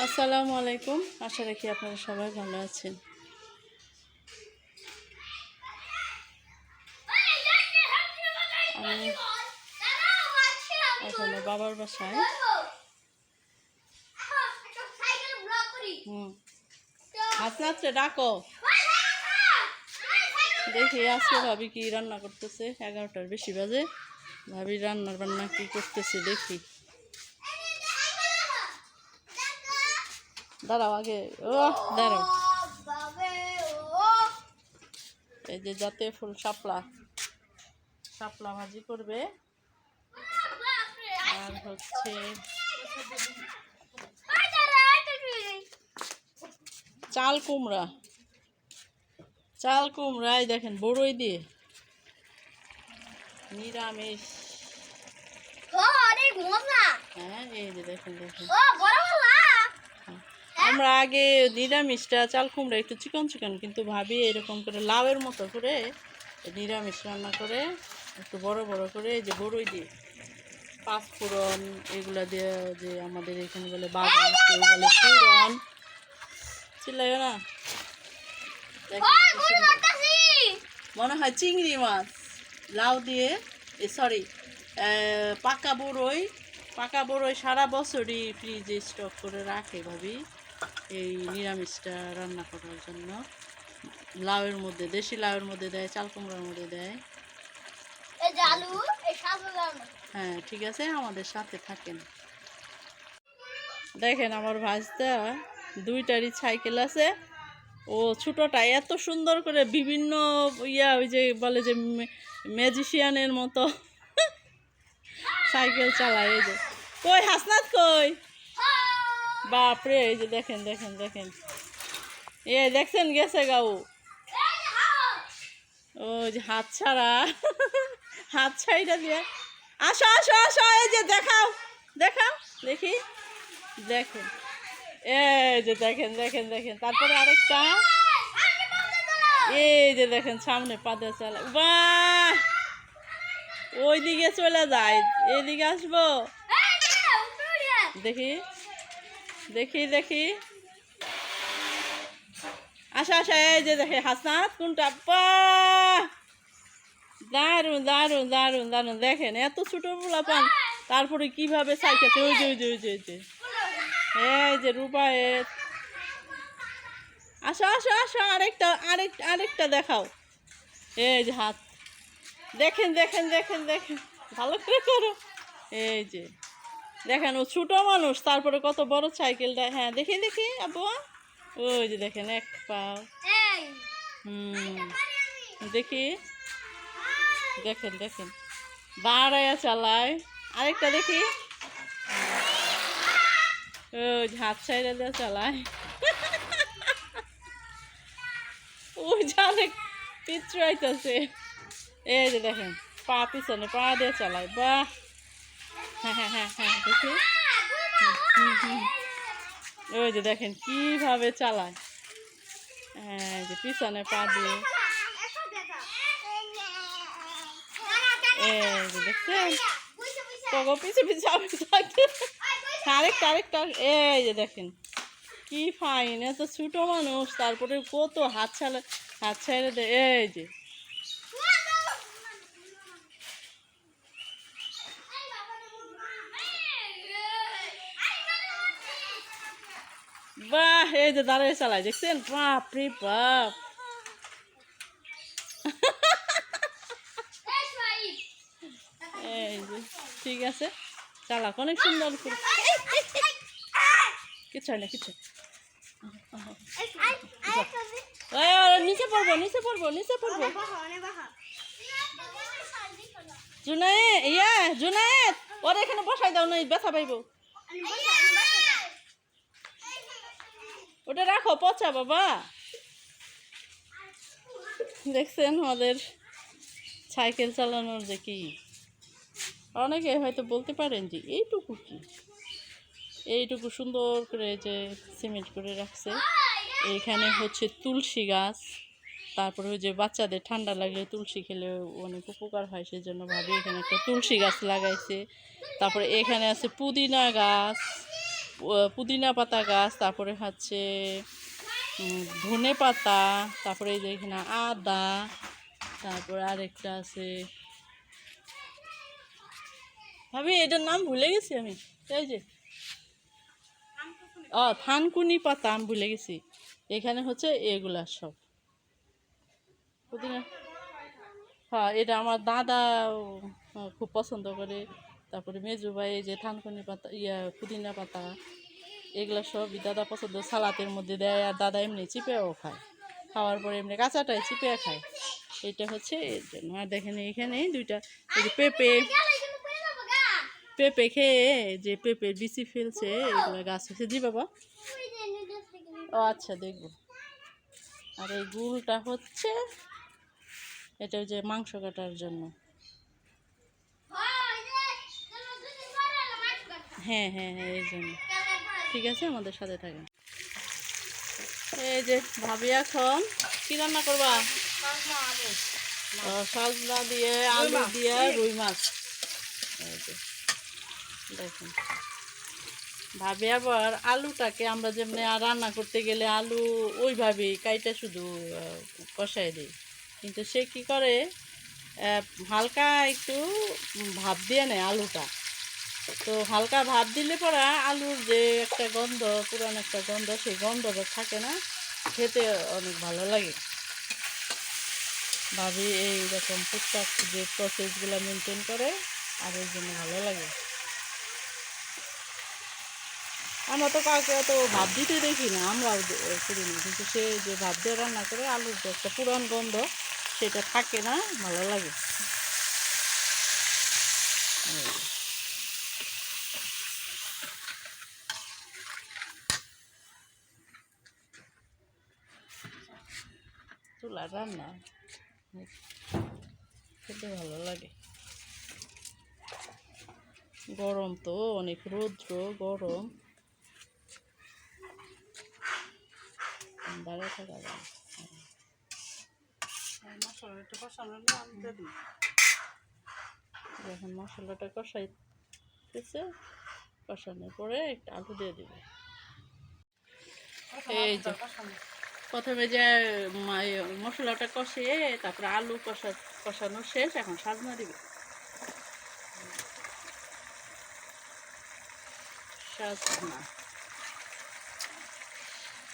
আসসালামু আলাইকুম। আশা রাখি আপনারা সবাই ভালো আছেন। আমি এখনো বাবার বাসায়। হাসনাতে ডাকো। দেখি আজকে ভাবি কি রান্না করতেছে। 11টার বেশি বাজে। ভাবি রান্নার বান্না কি করতেছে দেখি। দাঁড়াও আগে। ও দাঁড়াও। এই যে জাতীয় ফুল শাপলা ভাজি করবে। আর হচ্ছে চাল কুমড়া এই দেখেন বড়ই দিয়ে নিরামিষ। হ্যাঁ এই যে দেখেন আমরা আগে নিরামিষটা চাল কুমড়া একটু চিকন কিন্তু ভাবি এরকম করে লাউয়ের মতো করে নিরামিষ রান্না করে একটু বড় করে এই যে বড়ই দিয়ে পাঁচফোড়ন এগুলা দিয়ে, যে আমাদের এখানে বলে বাগান, কেউ বলে ফুরন, চিল্লাইও না। মনে হয় চিংড়ি মাছ লাউ দিয়ে, সরি পাকা বড়ই সারা বছরই ফ্রিজে স্টক করে রাখে ভাবি এই নিরামিষটা রান্না করার জন্য। লাউয়ের মধ্যে, দেশি লাউয়ের মধ্যে দেয়, চাল কুমড়ার মধ্যে দেয়। হ্যাঁ ঠিক আছে, আমাদের সাথে থাকেন। দেখেন আমার ভাইস্তা দুইটারই সাইকেল আছে। ও ছোটটা এত সুন্দর করে বিভিন্ন ওই যে বলে যে ম্যাজিশিয়ানের মতো সাইকেল চালায়। এই যে কই হাসনাত কই, বাপরে এই যে দেখেন এ দেখছেন গেছে গাও। ও যে হাত ছাইটা দিয়ে আসো এই যে দেখাও দেখি দেখেন, এই যে দেখেন তারপরে আরেকটা এই যে দেখেন সামনে পাদে চালায়। বাহ, ওই দিকে চলে যায়, এইদিকে আসবো। দেখি আসা এই যে দেখে হাসনাত কোনটা। দারুন দেখেন এত ছোট পোলাপান তারপরে কিভাবে সাইকেল। ওই যে এই যে রূপায়েত। আসো আরেকটা দেখাও। এই যে হাত দেখেন ভালো করে করো। এই যে দেখেন ও ছোট মানুষ তারপরে কত বড় সাইকেলটা। হ্যাঁ দেখি আব্বু, ওই যে দেখেন এক পাও। দেখি দেখেন দাঁড়াইয়া চালায়। আরেকটা দেখি, ওই যে হাত ছাইড়া দিয়ে চালায়। ওই জানে পিছু আইতেছে। এই যে দেখেন পা পিছনে পা দিয়ে চালায়। বাহ, হ্যাঁ দেখি। ওই যে দেখেন কিভাবে চালায়। এই যে পিছনে পা দিয়ে, এই যে দেখছেন পিছু আমি আরেকটা এই যে দেখেন কি ফাইন, এত ছোট মানুষ তারপরে কত হাত ছাইড়ে দেয়। এই যে বাহ, এই যে দাঁড়িয়ে চালায় দেখছেন। বাপ রে বাপ, এই যে ঠিক আছে চালাক অনেক সুন্দর করে। কিছু হয় না নিচে পড়বো জুনায়েদ ওর এখানে বসাই দাও না, ব্যথা পাইব। ওটা রাখো পচা বাবা। দেখছেন আমাদের সাইকেল চালানোর যে কি, অনেকে হয়তো বলতে পারেন যে এইটুকু সুন্দর করে যে সিমেন্ট করে রাখছে। এইখানে হচ্ছে তুলসী গাছ, তারপরে ওই যে বাচ্চাদের ঠান্ডা লাগলে তুলসী খেলে অনেক উপকার হয়, সেই জন্য ভাবি এখানে একটা তুলসী গাছ লাগাইছে। তারপরে এখানে আছে পুদিনা গাছ, পুদিনা পাতা গাছ, তারপরে হচ্ছে ধনে পাতা, তারপরে এই যে এখানে আদা, তারপরে আরেকটা আছে ভাবি এটার নাম ভুলে গেছি আমি, এই যে থানকুনি পাতা আমি ভুলে গেছি। এখানে হচ্ছে এগুলা সব পুদিনা। হ্যাঁ, এটা আমার দাদা খুব পছন্দ করে। তারপরে মেজু ভাই এই যে থানকুনি পাতা পুদিনা পাতা, এগুলা সবই দাদা পছন্দ, সালাতের মধ্যে দেয়। আর দাদা এমনি চিপেও খায়, খাওয়ার পরে এমনি কাঁচাটাই চিপে খায়। এটা হচ্ছে এর জন্য। আর দেখেন এখানে দুইটা এই যে পেঁপে পেঁপে খেয়ে যে পেঁপের বিচি ফেলছে, এগুলো গাছ হচ্ছে। জি বাবা, ও আচ্ছা দেখবো। আর এই গুলটা হচ্ছে এটা যে মাংস কাটার জন্য। হ্যাঁ হ্যাঁ হ্যাঁ, এই জন্য। ঠিক আছে, আমাদের সাথে থাকেন। এই যে ভাবি এখন কি রান্না করবা? সজনা দিয়ে আলু দিয়ে রুই মাছ। এই যে দেখুন ভাবি আবার আলুটাকে আমরা যেমনি রান্না করতে গেলে আলু ওইভাবেই কাইটা শুধু কষাই দিই, কিন্তু সে কি করে হালকা একটু ভাপ দিয়ে নেয় আলুটা। তো হালকা ভাপ দিলে পরে আলুর যে একটা গন্ধ, পুরান একটা গন্ধ, সেই গন্ধটা থাকে না, খেতে অনেক ভালো লাগে। ভাবি এইরকম টুকটাক যে প্রসেসগুলো মেনটেন করে, আর এর জন্য ভালো লাগে। আমরা তো কাউকে অত ভাব দিতে দেখি না, আমরাও করি না, কিন্তু সে যে ভাব দিয়ে রান্না করে আলুর যে একটা পুরান গন্ধ সেটা থাকে না, ভালো লাগে। চুলার রান্না খেতে ভালো লাগে। গরম তো অনেক, রৌদ্র গরম, দাঁড়িয়ে থাকা যায়। যখন মশলাটা কষাইতেছে, কষানোর পরে একটা আলু দিয়ে দিবে। এই যে প্রথমে যে মশলাটা কষিয়ে তারপরে আলু কষানো শেষ, এখন সাজনা দিবে।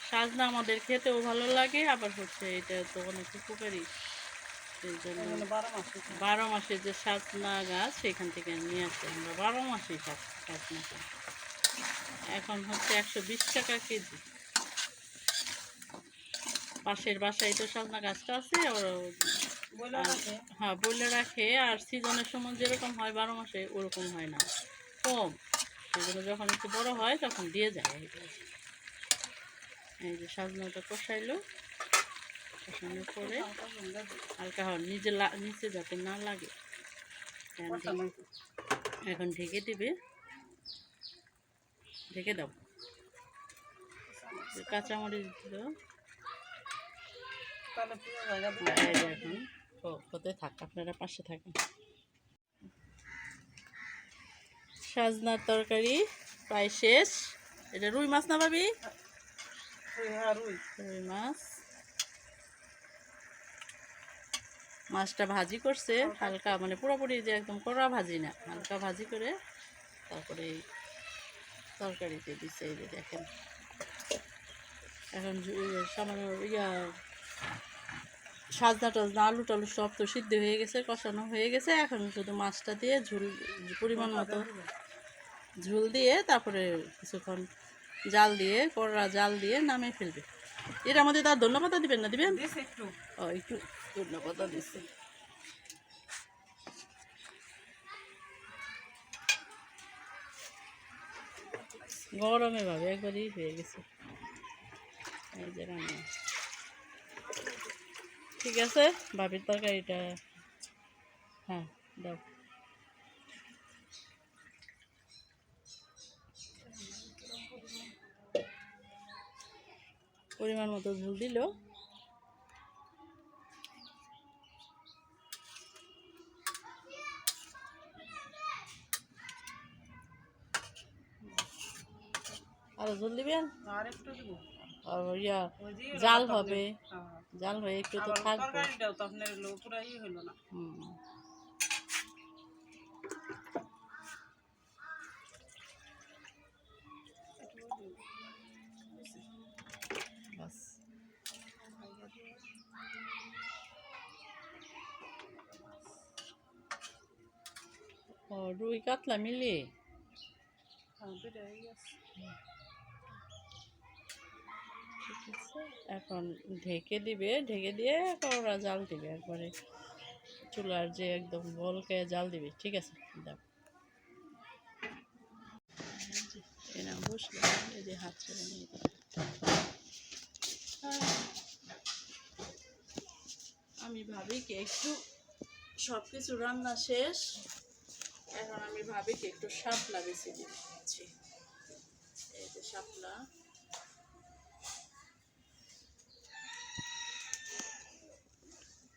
সাজনা আমাদের খেতেও ভালো লাগে, আবার হচ্ছে এটা তো অনেক উপকারী। সেই জন্য 12 মাসের যে সাজনা গাছ সেখান থেকে নিয়ে আসি আমরা, 12 মাসেই সাজনা গাছ। এখন হচ্ছে 120 টাকা কেজি। পাশের বাসায় তো সাজনা গাছটা আছে, হ্যাঁ বলে রাখে। আর সিজনের সময় যেরকম হয় 12 মাসে ওরকম হয় না, কম। সেই জন্য যখন একটু বড় হয় তখন দিয়ে যায়। এই যে সাজনাটা কষাইলো, কষানোর পরে হালকা নিচে যাতে না লাগে এখন ঢেকে দিবে। ঢেকে দাও। কাঁচামরিচ দিল, এখন হতে থাক, আপনারা পাশে থাকেন। সাজনার তরকারি প্রায় শেষ। এটা রুই মাছ না ভাবি? রুই মাছ, মাছটা ভাজি করছে হালকা, মানে পুরোপুরি যে একদম কড়া ভাজি না, হালকা ভাজি করে তারপরে তরকারিতে দিচ্ছে। এই যে দেখেন এখন সামান্য সাজনা টাজনা আলু টালু সব তো সিদ্ধ হয়ে গেছে, কষানো হয়ে গেছে। এখন শুধু মাছটা দিয়ে ঝোল পরিমাণ মতো ঝোল দিয়ে তারপরে কিছুক্ষণ জাল দিয়ে, কড়া জাল দিয়ে নামিয়ে ফেলবে। এর মধ্যে তার ধন্যবাদ দিবেন না? দিবেন একটু, একটু ধন্যবাদ দিচ্ছে। গরমে ভাবে একবারই হয়ে গেছে। এই যে রান্না ঠিক আছে। ভাবির তরকারিটা হ্যাঁ দাও। পরিমাণ মতো ঝোল দিল। আর ঝোল দিবেন আর একটু দিব আর ইয়া ওই যে জাল তরকারি- হবে হ্যাঁ। জাল হয়ে একটু তো আবার থাকবে তরকারিটাও তো আপনার পুরা হইলো না হুম বাস ও রুই কাতলা মিলিয়ে হ্যাঁ দুইটা হয়ে গেছে ঠিক আছে এখন ঢেকে দিবে ঢেকে দিয়ে ওরা জাল দিবে একবারে চুলার যে একদম বলকে জাল দিবে ঠিক আছে দাও এই না বসলে এই যে হাত ছেড়ে নিয়ে আমি ভাবি কি একটু সব কিছু রান্না শেষ এখন আমি ভাবি কি একটু শাপলা বেশি দিচ্ছি এই যে শাপলা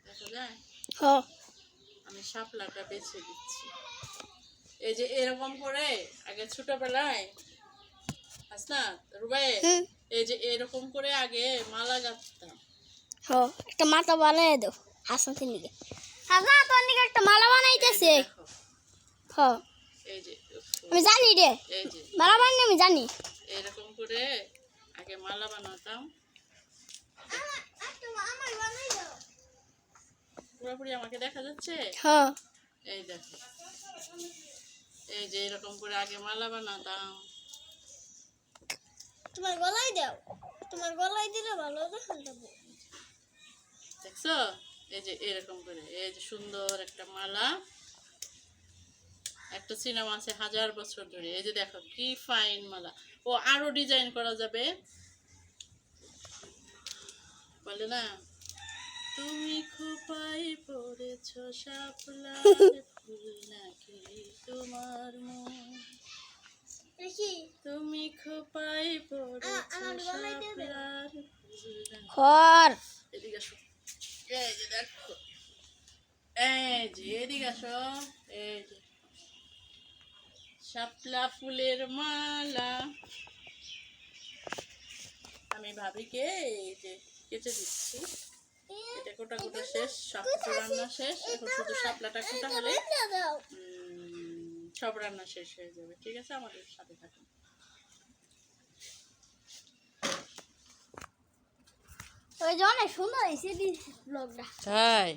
দেখা যায় আমি শাপলাটা বেছে দিচ্ছি এই যে এরকম করে আগে ছোটবেলায় হাসনা রুবাই এই যে এরকম করে আগে মালা গাঁথতাম একটা মালা বানাই দাও হাসান নিকে হাসনা তোর নিকে একটা মালা বানাইতেছে দেখো হ এই যে আমি জানি রে এই যে মালা বানাই আমি জানি এরকম করে আগে মালা বানাতাম পুরোপুরি আমাকে দেখা যাচ্ছে হ্যাঁ এই দেখো এই যে এরকম করে আগে মালা বানাতাম তোমার গলায় দাও তোমার গলায় দিলে ভালো দেখা যাবে দেখছো এই যে এরকম করে এই যে সুন্দর একটা মালা একটা সিনেমা আছে 1000 বছর ধরে এই যে দেখো কি ফাইন মালা ও আরো ডিজাইন করা যাবে বলে না তুমি খোপায় পড়েছো শাপলার ফুল নাকি তোমার মন তুমি খোপায় পড়েছো শাপলার ফুল নাকি খর এদিকে আসো এই যে দেখো এই যে এদিকে আসো এই যে শাপলা ফুলের মালা আমি ভাবিকে এই যে কেটে দিচ্ছি এটা কোটা কোটা শেষ সব কিছু রান্না শেষ এখন শুধু শাপলাটা কোটা হলে সব রান্না শেষ হয়ে যাবে ঠিক আছে আমাদের সাথে থাকুন ওই যে অনেক সুন্দর হয়েছে ব্লগটা তাই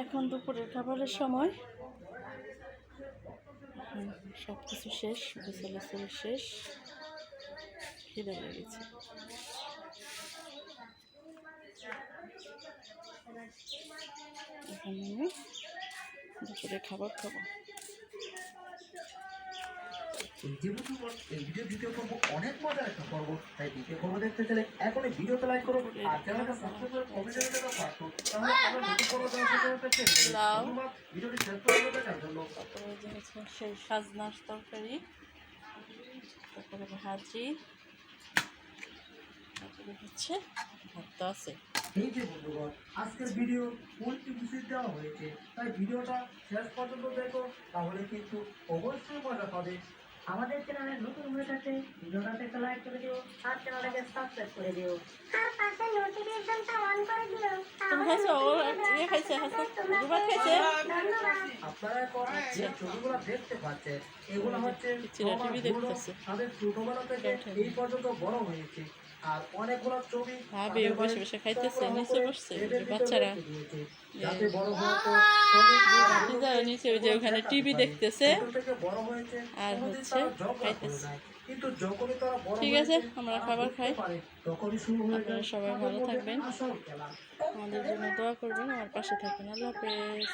এখন দুপুরের খাবারের সময় সব কিছু শেষ গোসল শেষ খিদে লেগেছে এখন আমি দুপুরে খাবার খাবো যেহেতু এই ভিডিও দ্বিতীয় পর্ব অনেক মজার একটা পর্ব তাই দ্বিতীয় পর্ব দেখতে চাইলে এখন এই ভিডিওতে লাইক করো আর চ্যানেলটা সাবস্ক্রাইব করে কমেন্টে লিখে দাও পারতো তাহলে আমরা নতুন পর্ব দেওয়ার সাথে সাথে ধন্যবাদ ভিডিওটি শেয়ার করে দেওয়ার জন্য তারপরে যে হচ্ছে সেই সাজনার তরকারি তারপরে ভাজি তারপরে হচ্ছে ভাত তো আছে এই যে বন্ধুগণ আজকের ভিডিও কোনটি বিষয় দেওয়া হয়েছে তাই ভিডিওটা শেষ পর্যন্ত দেখো তাহলে কিন্তু অবশ্যই মজা পাবে আমাদের চ্যানেলে নতুন হয়ে থাকলে ভিডিওটাতে একটা লাইক করে দিও আর চ্যানেলটাকে সাবস্ক্রাইব করে দিও আর পাশে নোটিফিকেশনটা অন করে দিও তুমি খাইছো ও ইয়ে খাইছে হাসান রুবাত খাইছে আপনারা এখন যে ছবিগুলো দেখতে পাচ্ছেন এগুলো হচ্ছে চিরা টিভি দেখতেছে তাদের ছোটবেলা থেকে এই পর্যন্ত বড় হয়েছে আর অনেকগুলো ছবি ভাবি ও বসে বসে খাইতেছে নিচে বসছে ওই যে বাচ্চারা যাতে বড় হওয়ার পর বাচ্চারা নিচে ওই যে ওখানে টিভি দেখতেছে থেকে বড় হয়েছে আর হচ্ছে খাইতেছে কিন্তু যখনই তারা বড় ঠিক আছে আমরা খাবার খাই তখনই শুরু হয়ে আপনারা সবাই ভালো থাকবেন আসল খেলা আমাদের জন্য দোয়া করবেন আমার পাশে থাকবেন আল্লাহ হাফেজ